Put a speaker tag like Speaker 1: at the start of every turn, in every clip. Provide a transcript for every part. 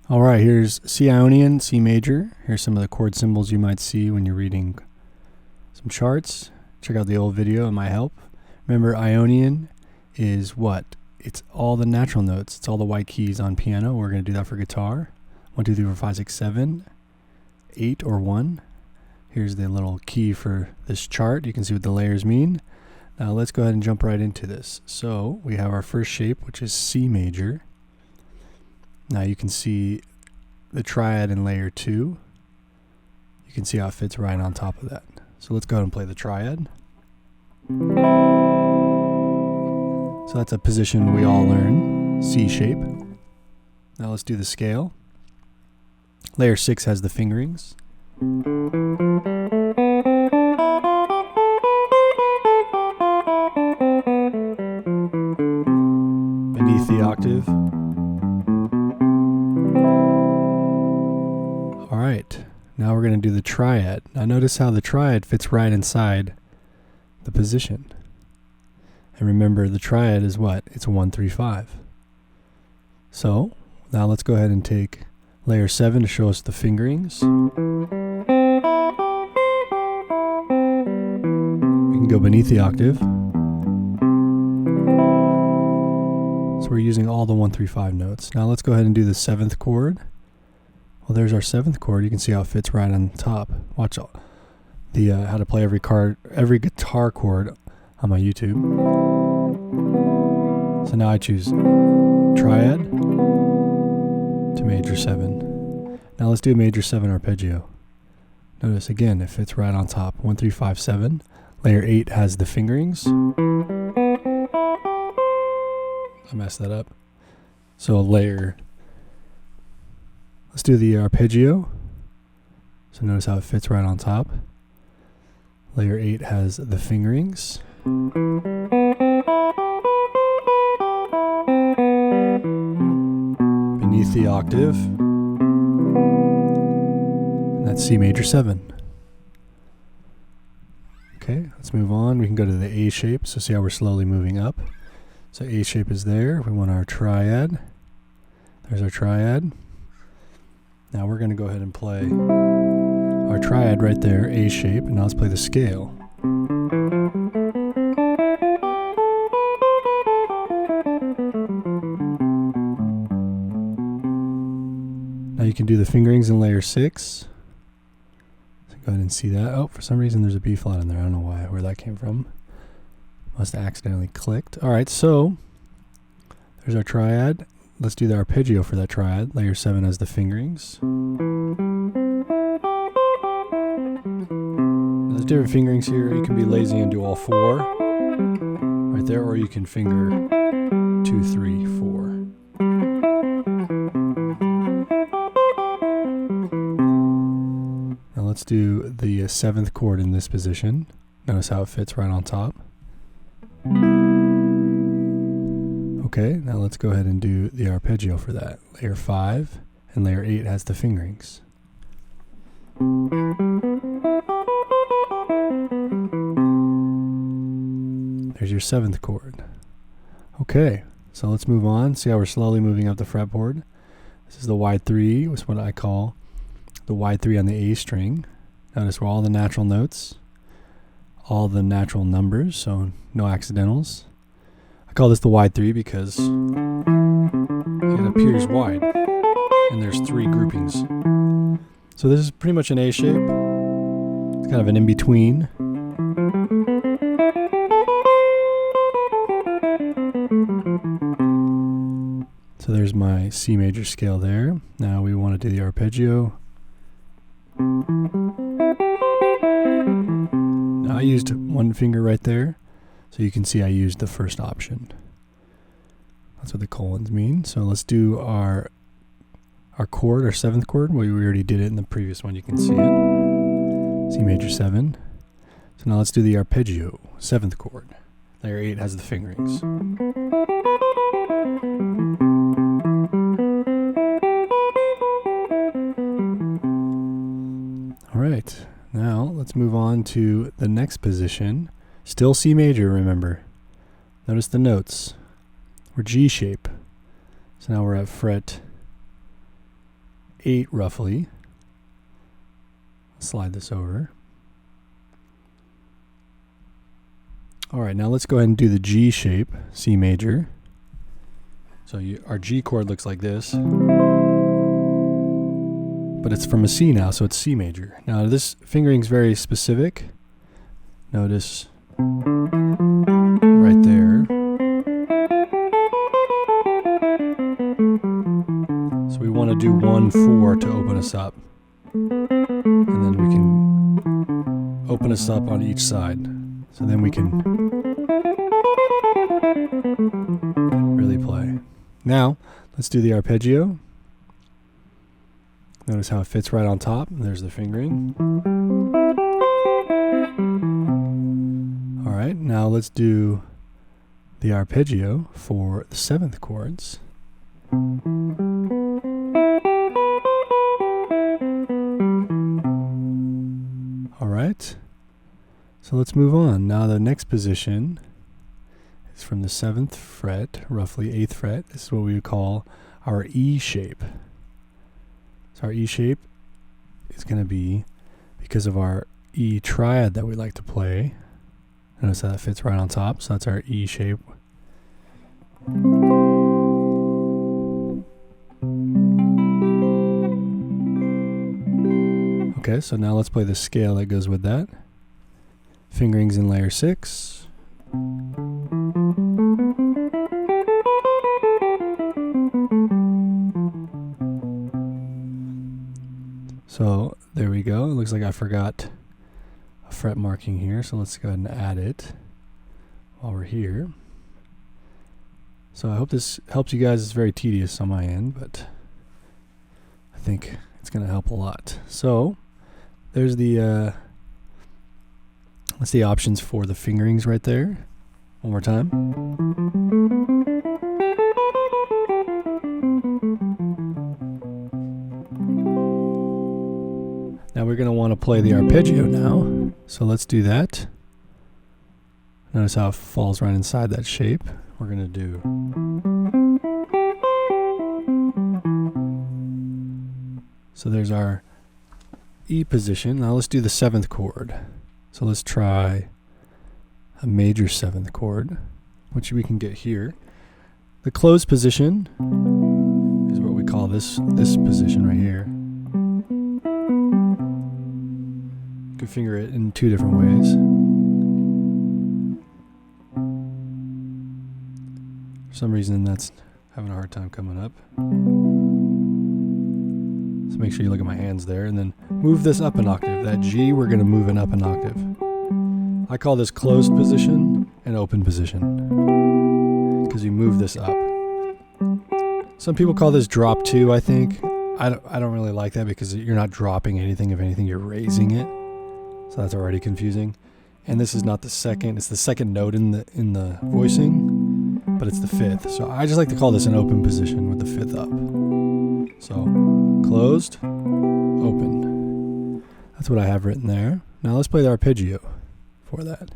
Speaker 1: All right, here's C Ionian, C major. Here's some of the chord symbols you might see when you're reading some charts. Check out the old video, it might help. Remember, Ionian is what? It's all the natural notes. It's all the white keys on piano. We're going to do that for guitar. 1, 2, 3, 4, 5, 6, 7, 8, or 1. Here's the little key for this chart. You can see what the layers mean. Now let's go ahead and jump right into this. So we have our first shape, which is C major. Now you can see the triad in layer 2. You can see how it fits right on top of that. So let's go ahead and play the triad. So that's a position we all learn, C shape. Now let's do the scale. Layer 6 has the fingerings. Beneath the octave. Alright, now we're going to do the triad. Now notice how the triad fits right inside the position. And remember, the triad is what? It's 1, 3, 5. So, now let's go ahead and take layer 7 to show us the fingerings. We can go beneath the octave. So we're using all the 1, 3, 5 notes. Now let's go ahead and do the 7th chord. Well, there's our 7th chord. You can see how it fits right on top. Watch the how to play every guitar chord on my YouTube. So now I choose triad to major 7. Now let's do a major 7 arpeggio. Notice again, it fits right on top. 1, 3, 5, 7. Layer 8 has the fingerings. I messed that up. So let's do the arpeggio. So notice how it fits right on top. Layer 8 has the fingerings. Beneath the octave. And that's C major 7. Okay, let's move on. We can go to the A shape. So see how we're slowly moving up. So A shape is there. We want our triad. There's our triad. Now we're going to go ahead and play our triad right there, A shape, and now let's play the scale. Now you can do the fingerings in layer 6. So go ahead and see that. Oh, for some reason there's a B flat in there. I don't know where that came from. Must have accidentally clicked. Alright, so there's our triad. Let's do the arpeggio for that triad. Layer 7 has the fingerings. There's different fingerings here. You can be lazy and do all 4 right there, or you can finger 2, 3, 4. Now let's do the 7th chord in this position. Notice how it fits right on top. Okay, now let's go ahead and do the arpeggio for that. Layer 5 and layer 8 has the fingerings. There's your 7th chord. Okay, so let's move on. See how we're slowly moving up the fretboard. This is the wide 3, which is what I call the wide 3 on the A string. Notice where all the natural notes, all the natural numbers, so no accidentals. I call this the wide 3 because it appears wide, and there's 3 groupings. So this is pretty much an A shape. It's kind of an in-between. So there's my C major scale there. Now we want to do the arpeggio. Now I used 1 finger right there, so you can see I used the first option. That's what the colons mean. So let's do our chord, our 7th chord. We already did it in the previous one, you can see it. C major 7. So now let's do the arpeggio, 7th chord. Layer 8 has the fingerings. Alright, now let's move on to the next position. Still C major, remember. Notice the notes. We're G shape. So now we're at fret 8 roughly. Slide this over. Alright, now let's go ahead and do the G shape, C major. So our G chord looks like this. But it's from a C now, so it's C major. Now this fingering is very specific. Notice right there. So we want to do 1-4 to open us up. And then we can open us up on each side. So then we can really play. Now, let's do the arpeggio. Notice how it fits right on top. There's the fingering. Alright, now let's do the arpeggio for the 7th chords. Alright, so let's move on. Now the next position is from the 7th fret, roughly 8th fret. This is what we would call our E shape. So our E shape is going to be, because of our E triad that we like to play, notice how that fits right on top, so that's our E shape. Okay, so now let's play the scale that goes with that. Fingerings in layer 6. So there we go. It looks like I forgot a fret marking here, so let's go ahead and add it while we're here. So I hope this helps you guys. It's very tedious on my end, but I think it's going to help a lot. So there's the that's the options for the fingerings right there. One more time. Now we're going to want to play the arpeggio now, so let's do that. Notice how it falls right inside that shape. We're going to do so there's our E position. Now let's do the 7th chord. So let's try a major 7th chord, which we can get here. The closed position is what we call this position right here. You can finger it in 2 different ways. For some reason that's having a hard time coming up. So make sure you look at my hands there, and then move this up an octave. That G, we're going to move it up an octave. I call this closed position and open position, because you move this up. Some people call this drop 2, I think. I don't really like that, because you're not dropping anything. If anything, you're raising it. So that's already confusing. And this is not the second, it's the second note in the voicing, but it's the 5th. So I just like to call this an open position with the 5th up. So closed, open. That's what I have written there. Now let's play the arpeggio for that.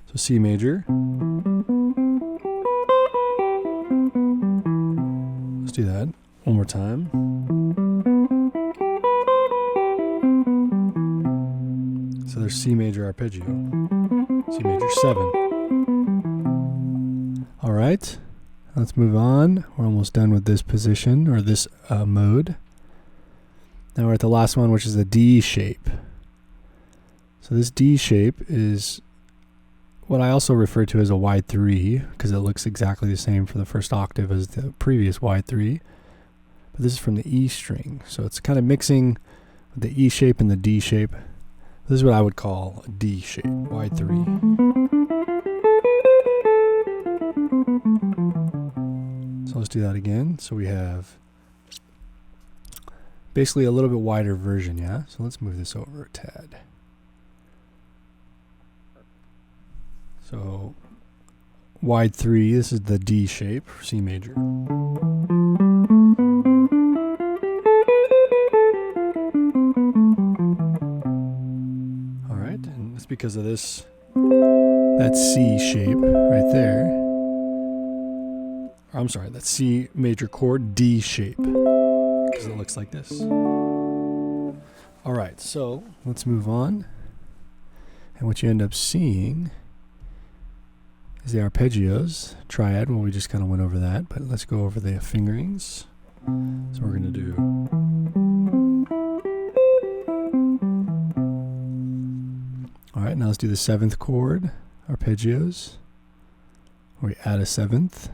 Speaker 1: So C major. Let's do that one more time. So there's C major arpeggio. C major 7. All right, let's move on. We're almost done with this position, or this mode. Now we're at the last one, which is the D shape. So this D shape is what I also refer to as a wide 3, because it looks exactly the same for the first octave as the previous wide 3. But this is from the E string, so it's kind of mixing the E shape and the D shape. This is what I would call a D shape, wide 3. So let's do that again. So we have basically a little bit wider version, yeah? So let's move this over a tad. So wide 3, this is the D shape for C major. Alright, and it's because of this, that C shape right there. I'm sorry, that C major chord, D shape. because it looks like this. Alright, so let's move on. And what you end up seeing is the arpeggios, triad. Well, we just kind of went over that, but let's go over the fingerings. So we're going to do. Alright, now let's do the 7th chord, arpeggios. We add a 7th.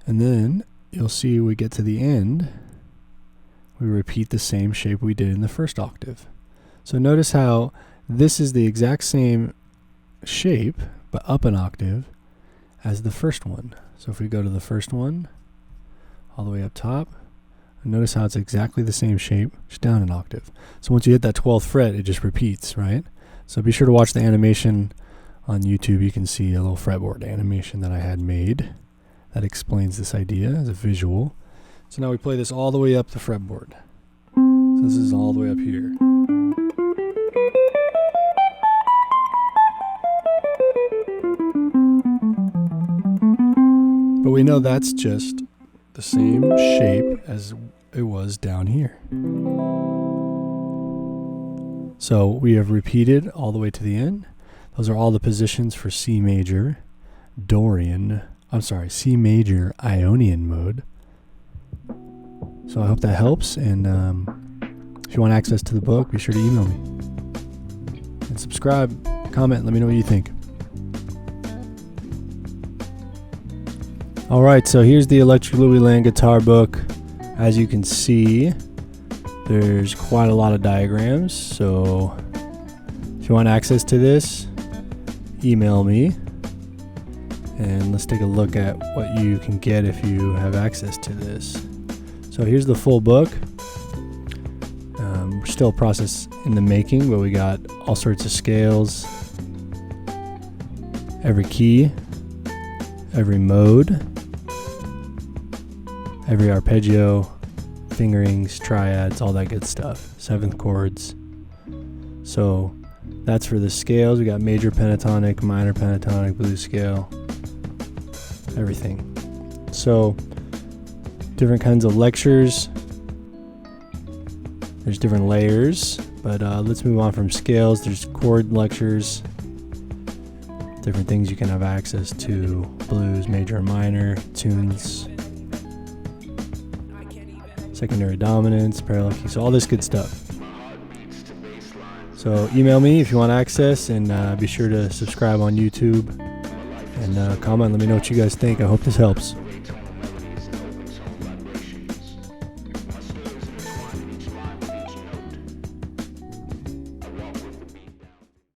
Speaker 1: And then you'll see we get to the end, we repeat the same shape we did in the first octave. So notice how this is the exact same shape, but up an octave, as the first one. So if we go to the first one, all the way up top, notice how it's exactly the same shape, just down an octave. So once you hit that 12th fret, it just repeats, right? So be sure to watch the animation on YouTube. You can see a little fretboard animation that I had made that explains this idea as a visual. So now we play this all the way up the fretboard. So this is all the way up here. But we know that's just the same shape as it was down here. So we have repeated all the way to the end. Those are all the positions for C major, C major Ionian mode. So I hope that helps, and if you want access to the book, be sure to email me. And subscribe, comment, let me know what you think. Alright, so here's the ElectricLouieLand Guitar Book. As you can see, there's quite a lot of diagrams, so if you want access to this, email me, and let's take a look at what you can get if you have access to this. So here's the full book. We're still a process in the making, but we got all sorts of scales, every key, every mode, every arpeggio, fingerings, triads, all that good stuff. 7th chords. So that's for the scales. We got major pentatonic, minor pentatonic, blues scale, everything. So different kinds of lectures. There's different layers, but let's move on from scales. There's chord lectures, different things you can have access to, blues, major and minor, tunes, secondary dominance, parallel keys, so all this good stuff. So email me if you want access, and be sure to subscribe on YouTube, and comment, let me know what you guys think. I hope this helps.